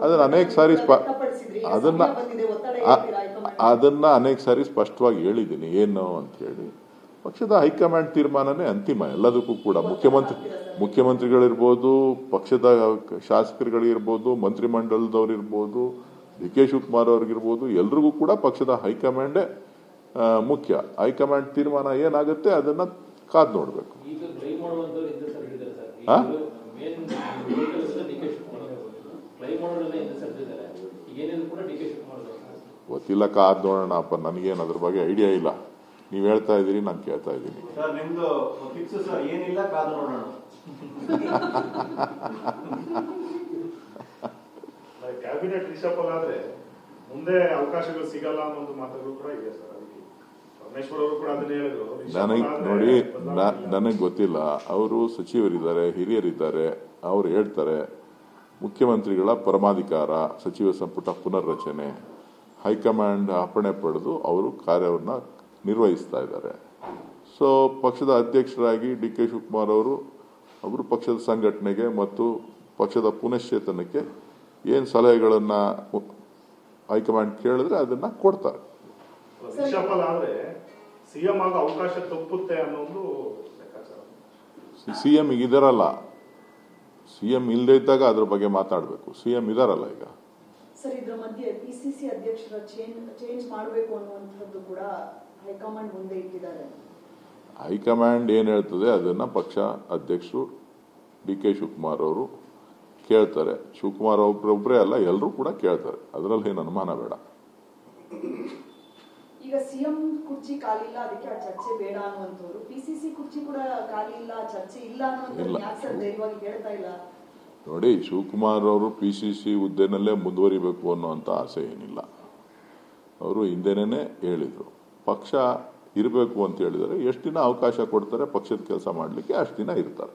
ಅದನ್ನ ಅನೇಕ ಸಾರಿ ಅದನ್ನ ಅನೇಕ ಸಾರಿ ಸ್ಪಷ್ಟವಾಗಿ ಹೇಳಿದ್ದೀನಿ ಏನು ಅಂತ ಹೇಳಿ. ಪಕ್ಷದ ಹೈಕಮಾಂಡ್ ತೀರ್ಮಾನನೇ ಅಂತಿಮ ಎಲ್ಲದಕ್ಕೂ ಕೂಡ. ಮುಖ್ಯಮಂತ್ರಿಗಳಿರ್ಬೋದು, ಪಕ್ಷದ ಶಾಸಕರುಗಳಿರ್ಬೋದು, ಮಂತ್ರಿಮಂಡಲದವರಿರ್ಬೋದು, ಡಿ ಕೆ ಶಿವಕುಮಾರ್ ಅವ್ರಿಗಿರ್ಬೋದು, ಎಲ್ರಿಗೂ ಕೂಡ ಪಕ್ಷದ ಹೈಕಮಾಂಡೇ ಮುಖ್ಯ. ಹೈಕಮಾಂಡ್ ತೀರ್ಮಾನ ಏನಾಗುತ್ತೆ ಅದನ್ನ ಕಾದ್ ನೋಡ್ಬೇಕು. ಗೊತ್ತಿಲ್ಲ, ಕಾದ್ ನೋಡೋಣ ಅಪ್ಪ. ನನಗೇನು ಅದ್ರ ಬಗ್ಗೆ ಐಡಿಯಾ ಇಲ್ಲ. ನೀವ್ ಹೇಳ್ತಾ ಇದೀರಿ, ನಾನು ಕೇಳ್ತಾ ಇದ್ದೀನಿ. ಕ್ಯಾಬಿನೆಟ್ ರಿಷಫಲ್ ಆದ್ರೆ ಮುಂದೆ ಅವಕಾಶಗಳು ಸಿಗಲ್ಲ ಅನ್ನೋ ಮಾತುಗಳು ಕೂಡ ಇದೆ ಸರ್. ಪರಮೇಶ್ವರ್ ಅವರು ಕೂಡ ಅದನ್ನ ಹೇಳಿದ್ರು. ನೋಡಿ, ನನಗೆ ಗೊತ್ತಿಲ್ಲ. ಅವರು ಸಚಿವರಿದ್ದಾರೆ, ಹಿರಿಯರಿದ್ದಾರೆ, ಅವ್ರು ಹೇಳ್ತಾರೆ. ಮುಖ್ಯಮಂತ್ರಿಗಳ ಪರಮಾಧಿಕಾರ, ಸಚಿವ ಸಂಪುಟ ಪುನರ್ರಚನೆ, ಹೈಕಮಾಂಡ್ ಅಪ್ಪಣೆ ಪಡೆದು ಅವರು ಕಾರ್ಯವನ್ನ ನಿರ್ವಹಿಸ್ತಾ ಇದ್ದಾರೆ. ಸೊ ಪಕ್ಷದ ಅಧ್ಯಕ್ಷರಾಗಿ ಡಿ ಕೆ ಶಿವಕುಮಾರ್ ಅವರು ಪಕ್ಷದ ಸಂಘಟನೆಗೆ ಮತ್ತು ಪಕ್ಷದ ಪುನಶ್ಚೇತನಕ್ಕೆ ಏನ್ ಸಲಹೆಗಳನ್ನ ಹೈಕಮಾಂಡ್ ಕೇಳಿದ್ರೆ ಅದನ್ನ ಕೊಡ್ತಾರೆ. ಸಿಎಂ ಇದರಲ್ಲ, ಸಿಎಂ ಇಲ್ಲದೆ ಇದ್ದಾಗ ಅದ್ರ ಬಗ್ಗೆ ಮಾತಾಡಬೇಕು. ಸಿಎಂ ಇದಾರಲ್ಲ ಈಗ. ಸರ್, ಇದ್ರ ಮಧ್ಯೆ ಪಿಸಿಸಿ ಅಧ್ಯಕ್ಷರ ಚೇಂಜ್ ಮಾಡಬೇಕು ಅನ್ನುವಂಥದ್ದು ಕೂಡ ಹೈಕಮಾಂಡ್ ಮುಂದೆ ಇಟ್ಟಿದ್ದಾರೆ. ಹೈಕಮಾಂಡ್ ಏನ್ ಹೇಳ್ತದೆ ಅದನ್ನ ಪಕ್ಷ ಅಧ್ಯಕ್ಷರು ಡಿ ಕೆ ಶಿವಕುಮಾರ್ ಅವರು ಕೇಳ್ತಾರೆ. ಶಿವಕುಮಾರ್ ಒಬ್ಬರೇ ಅಲ್ಲ, ಎಲ್ಲರೂ ಕೂಡ ಕೇಳ್ತಾರೆ. ಅದರಲ್ಲಿ ಏನು ಅನುಮಾನ ಬೇಡ. ಈಗ ಸಿಎಂ ಕುರ್ಚಿ ಖಾಲಿಲ್ಲ, ಅದಕ್ಕೆ ಆ ಚರ್ಚೆ ಬೇಡ ಅನ್ನುವಂಥವ್ರು, ಪಿಸಿಸಿ ಕುರ್ಚಿ ಕೂಡ ಖಾಲಿ ಇಲ್ಲ, ಚರ್ಚೆ ಇಲ್ಲ ಅನ್ನುವಂಥದ್ದು ಹೇಳ್ತಾ ಇಲ್ಲ. ನೋಡಿ, ಶಿವಕುಮಾರ್ ಅವರು ಪಿಸಿಸಿ ಹುದ್ದೆನಲ್ಲೇ ಮುಂದುವರಿಬೇಕು ಅನ್ನುವಂಥ ಆಸೆ ಏನಿಲ್ಲ. ಅವರು ಹಿಂದೆನೇ ಹೇಳಿದ್ರು, ಪಕ್ಷ ಇರಬೇಕು ಅಂತ ಹೇಳಿದರೆ ಎಷ್ಟು ದಿನ ಅವಕಾಶ ಕೊಡ್ತಾರೆ ಪಕ್ಷದ ಕೆಲಸ ಮಾಡಲಿಕ್ಕೆ ಅಷ್ಟು ದಿನ ಇರ್ತಾರೆ.